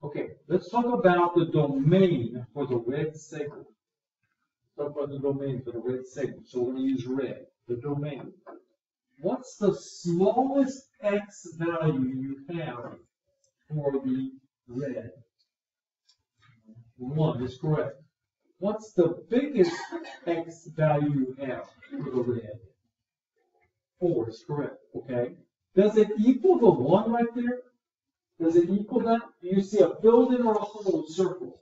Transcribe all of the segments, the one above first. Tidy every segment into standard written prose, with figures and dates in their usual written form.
Okay, let's talk about the domain for the red segment. Talk about the domain for the red segment. So we're going to use red, the domain. What's the smallest x value you have for the red? 1 is correct. What's the biggest x value you have for the red? 4 is correct, okay? Does it equal the 1 right there? Does it equal that? Do you see a filled in or a whole circle?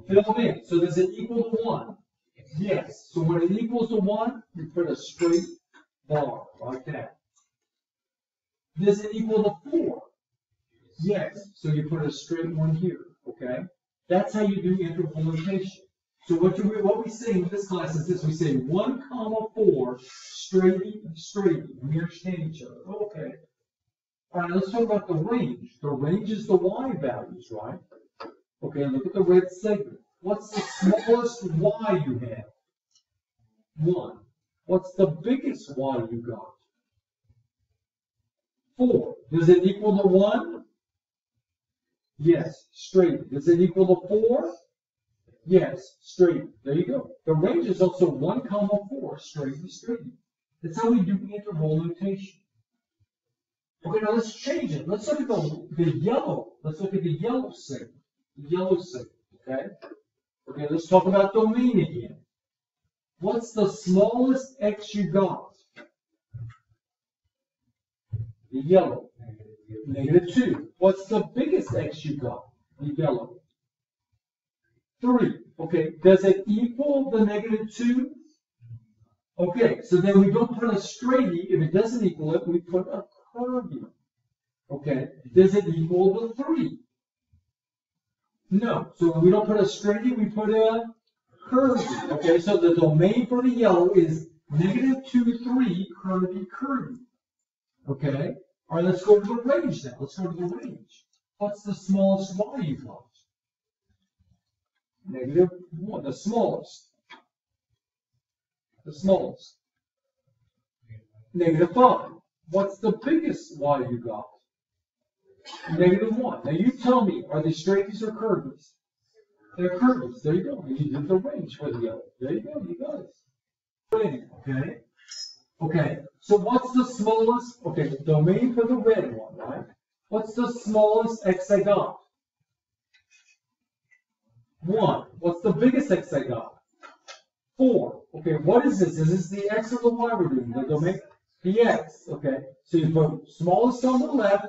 Filled in. So does it equal to 1? Yes. So when it equals to 1, you put a straight bar like that. Does it equal to 4? Yes. So you put a straight one here, okay? That's how you do interval notation. So what we say in this class is this: we say 1, 4, straighty, straighty. We understand each other. Okay. All right, let's talk about the range. The range is the y values, right? Okay, look at the red segment. What's the smallest y you have? 1. What's the biggest y you got? 4. Does it equal to 1? Yes, straight. Does it equal to 4? Yes, straight. There you go. The range is also 1, 4, straight and straight. That's how we do interval notation. Okay, now let's change it. Let's look at the yellow. Let's look at the yellow segment. The yellow segment, okay? Okay, let's talk about domain again. What's the smallest x you got? The yellow. -2. What's the biggest x you got? The yellow. 3. Okay, does it equal the -2? Okay, so then we don't put a straightey. If it doesn't equal it, we put a curvy. Okay, does it equal to 3? No. So when we don't put a straightey, we put a curvy. Okay, so the domain for the yellow is -2, 3, curvy, curvy. Okay, all right, let's go to the range now. Let's go to the range. What's the smallest y you got? -1, the smallest. The smallest. -5. What's the biggest y you got? -1. Now you tell me, are they straighties or curvies? They're curvies. There you go. And you did the range for the yellow. There you go. You got it. Okay. Okay. So what's the smallest? Okay, the domain for the red one, right? What's the smallest x I got? 1. What's the biggest x I got? 4. Okay, what is this? Is this the x or the y we're doing? The domain? The x. Okay. So you put smallest on the left,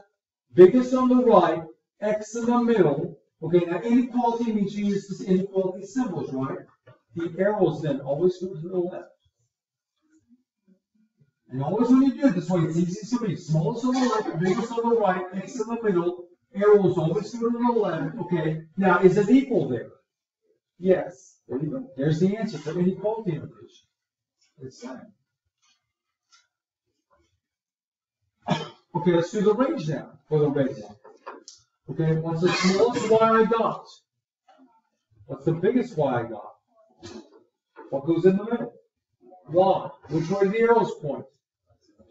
biggest on the right, x in the middle. Okay, now inequality means you use this inequality symbols, right? The arrows then always go to the left. And always when you do it this way, it's easy to read. Smallest on the left, biggest on the right, x in the middle, arrows always go to the left. Okay, now is it equal there? Yes. There you go. There's the answer for inequality notation. It's that. Okay, let's do the range now for the red one. Okay, what's the smallest y I got? What's the biggest y I got? What goes in the middle? Y. Which way do the arrows point?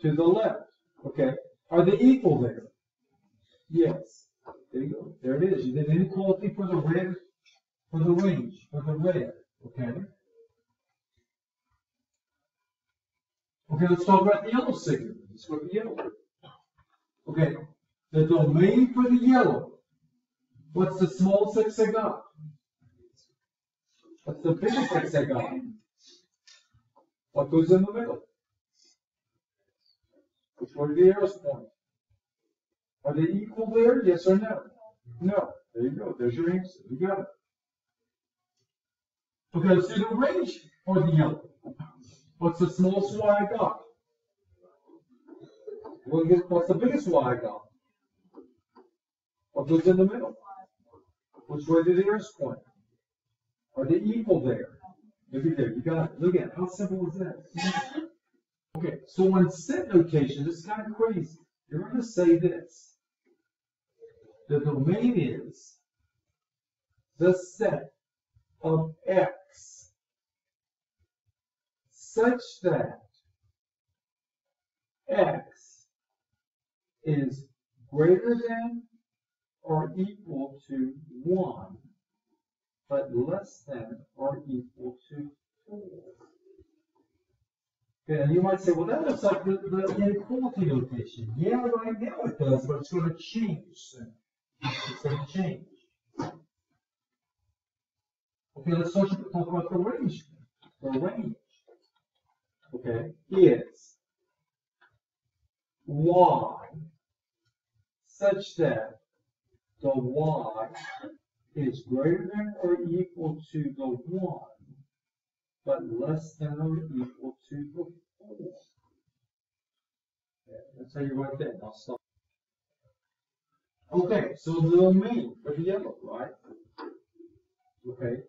To the left. Okay. Are they equal there? Yes. There you go. There it is. You did inequality for the red, for the range, for the red. Okay. Okay, let's talk about the yellow segment. Let's go to the yellow. Okay. The domain for the yellow. What's the smallest x I got? What's the biggest x I got? What goes in the middle? Which way do the arrows point? Are they equal there? Yes or no? No. There you go. There's your answer. You got it. Okay, let's do the range for the yellow. What's the smallest y I got? What's the biggest y I got? What goes in the middle? Which way do the arrows point? Are they equal there? Maybe there. You got it. Look at it. How simple is that? Okay, so in set notation, this is kind of crazy. You're going to say this. The domain is the set of x such that x is greater than or equal to 1, but less than or equal to 4. Okay, and you might say, well, that looks like the inequality notation. Yeah, right now it does, but it's going to change soon. It's going to change. Okay, let's talk about the range. The range, okay, is y such that the y is greater than or equal to the 1, but less than or equal to the 4. Okay, that's how you write that. I'll stop. Okay, so the domain for the yellow, right? Okay,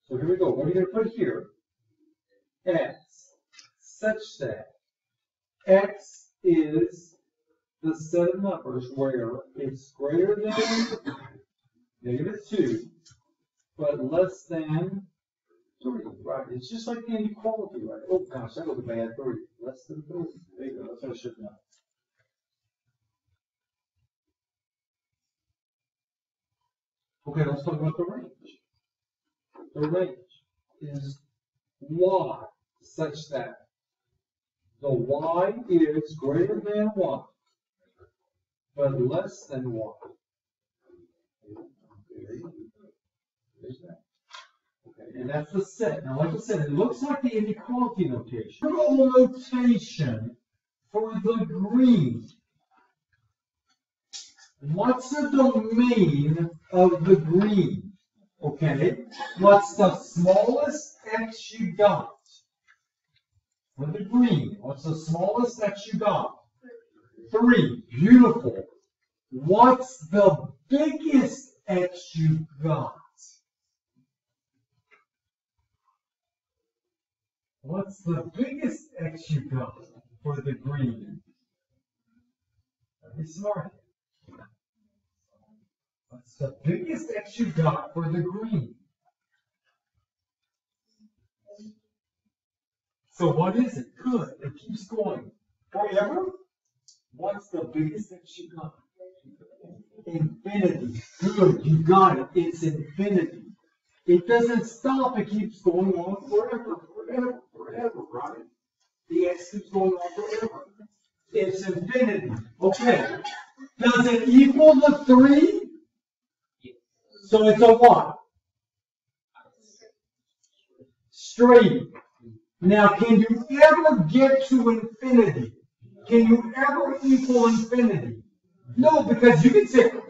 so here we go. What are you going to put here? X such that X is the set of numbers where it's greater than -2, but less than 3, right? It's just like the inequality, right? Oh gosh, that was a bad 3. Less than 3. There you go. That's what I should know. Okay, let's talk about the range. The range is y such that the y is greater than 1, but less than 1. There's that. Okay, and that's the set. Now, like I said, it looks like the inequality notation. General notation for the green. What's the domain of the green? Okay, what's the smallest x you got? For the green, what's the smallest x you got? 3. Beautiful. What's the biggest x you got? What's the biggest x you got for the green? Very smart. What's the biggest x you got for the green? So what is it? Good. It keeps going. Forever? What's the biggest x you got? Infinity. Good. You got it. It's infinity. It doesn't stop. It keeps going on forever, forever, forever, right? The x keeps going on forever. It's infinity. Okay. Does it equal the 3? So it's a what? Straight. Now, can you ever get to infinity? Can you ever equal infinity? No, because you can say, I'm in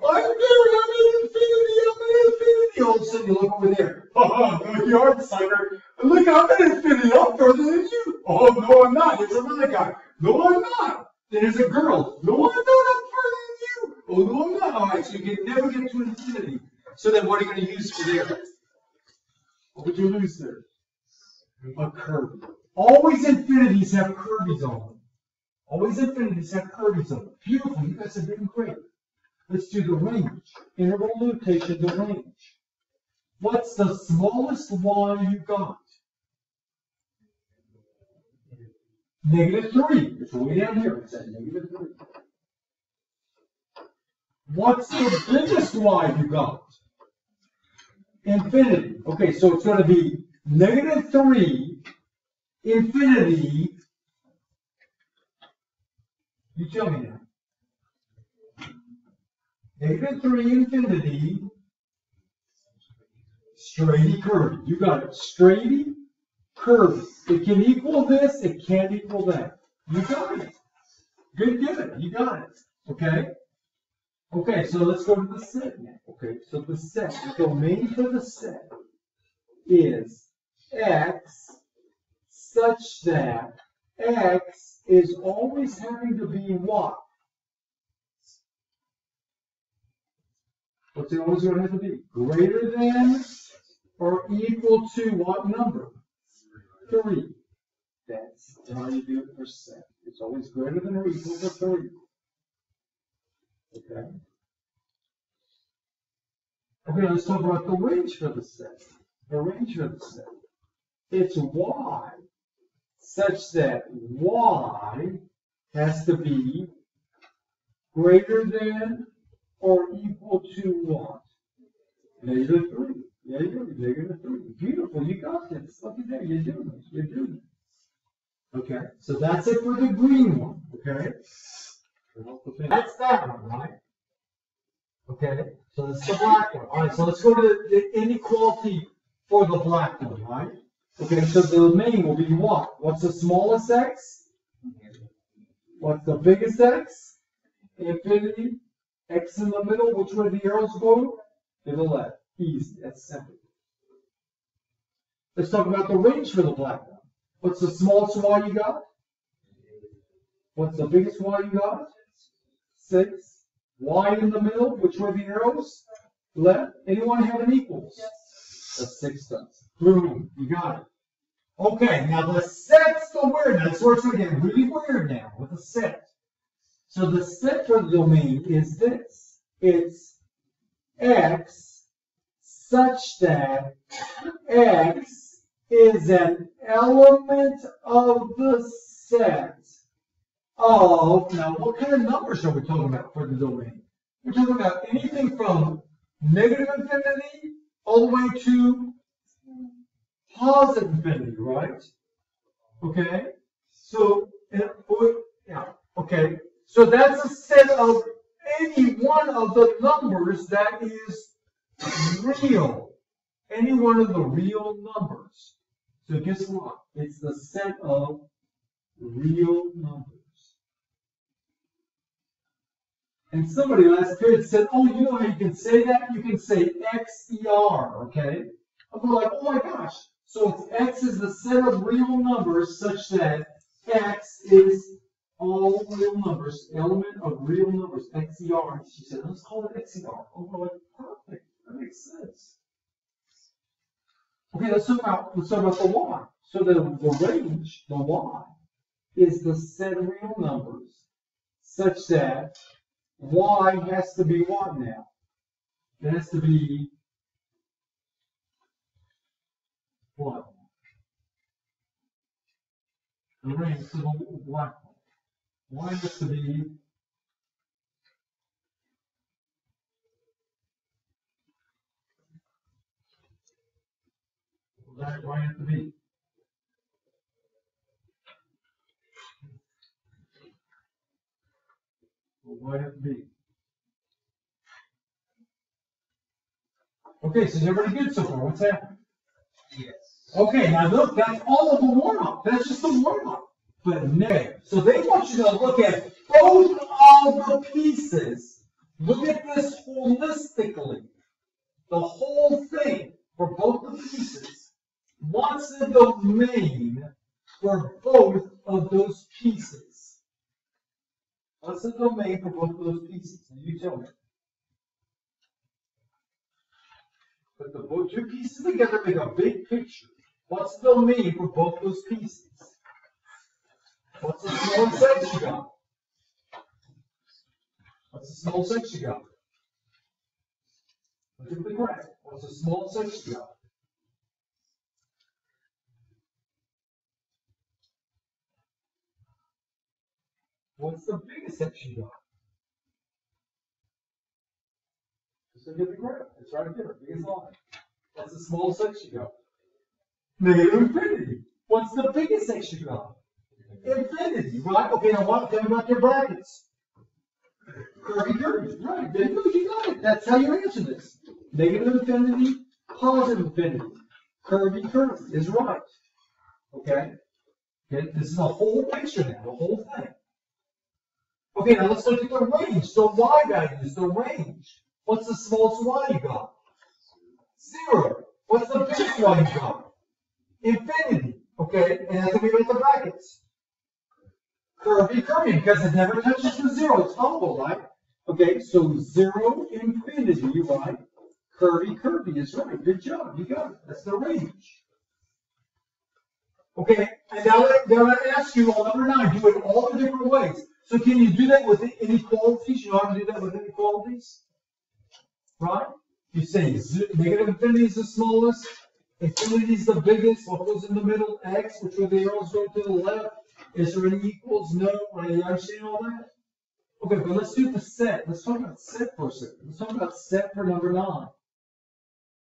infinity. All of a sudden you look over there. Oh, no, you are, sucker. Look, I'm in infinity. I'm further than you. Oh, no, I'm not. There's another guy. No, I'm not. Then there's a girl. No, I'm not. I'm further than you. Oh, no, I'm not. All right, so you can never get to infinity. So then what are you going to use for there? What would you lose there? A curve. Always infinities have curves on them. Always infinities have curves on them. Beautiful. You guys are doing great. Let's do the range. Interval notation, the range. What's the smallest y you got? -3. It's way down here. It's at -3. What's the biggest y you got? Infinity. Okay, so it's going to be -3, infinity. You tell me now. -3, infinity, straighty curvy. You got it. Straighty curvy. It can equal this. It can't equal that. You got it. Good given. You got it. Okay? Okay, so let's go to the set now. Okay, so the set, the domain for the set is x such that x is always having to be what? What's it always going to have to be? Greater than or equal to what number? 3. That's how you do it for set. It's always greater than or equal to 3. Okay. Okay, let's talk about the range for the set. The range for the set. It's y such that y has to be greater than or equal to what? -3. There you go, -3. Beautiful, you got this. Look at there, you're doing it, you're doing it. Okay, so that's it for the green one, okay? That's that one, right? Okay, so this is the black one. All right, so let's go to the inequality for the black one, right? Okay, so the domain will be what? What's the smallest x? What's the biggest x? Infinity. X in the middle, which way the arrows go? To the left. Easy, that's simple. Let's talk about the range for the black one. What's the smallest y you got? What's the biggest y you got? 6. Y in the middle, which way the arrows? Left. Anyone have an equals? Yes. That's 6 does. Boom, you got it. Okay, now the set's the weird. That's where it's going to get really weird now with the set. So the set for the domain is this. It's x such that x is an element of the set of, now what kind of numbers are we talking about for the domain? We're talking about anything from -infinity all the way to positive infinity, right? Okay, so, yeah, okay, so that's a set of any one of the numbers that is real. Any one of the real numbers. So guess what? It's the set of real numbers. And somebody last period said, oh, you know how you can say that? You can say XER, okay? I'm like, oh my gosh. So it's X is the set of real numbers such that X is all real numbers, element of real numbers, XER. She said, let's call it XER. Oh, we're like, perfect. That makes sense. Okay, let's talk about the Y. So the range, the Y, is the set of real numbers such that Y has to be what now? It has to be what? The range to the black one. Y has to be that Y has to be. Y has to be. Okay, so is everybody good so far? What's happening? Yes. Okay, now look, that's all of the warm-up. That's just the warm-up. But no. So they want you to look at both of the pieces. Look at this holistically. The whole thing for both the pieces. What's the domain for both of those pieces? What's the domain for both of those pieces? You tell me. Put the two pieces together, make a big picture. What's the domain for both those pieces? What's the smallest x you got? What's the smallest x you got? Look at the graph. What's the smallest x you got? What's the biggest x you got? Just look at the graph. It's right there, biggest line. What's the smallest x you got? -infinity. What's the biggest x you got? Infinity, right? Okay, now what? Tell me about your brackets. Curvy, right? There you got it. That's how you answer this. -infinity, positive infinity. Curvy is right. Okay? Okay, this is the whole picture now, the whole thing. Okay, now let's look at the range. So y value is the range. What's the smallest y you got? 0. What's the biggest y you got? Infinity. Okay, and that's going to be with the brackets. Curvy, because it never touches the 0. It's humble, right? Okay, so 0, infinity, right? Curvy is right. Good job. You got it. That's the range. Okay, and now I ask you on number 9, do it all the different ways. So can you do that with inequalities? You know how to do that with inequalities? Right? You say -infinity is the smallest, infinity is the biggest, what goes in the middle? X, which way the arrows go to the left. Is there any equals? No. You understand all that? Okay, but let's do the set. Let's talk about set for a second. Let's talk about set for number 9.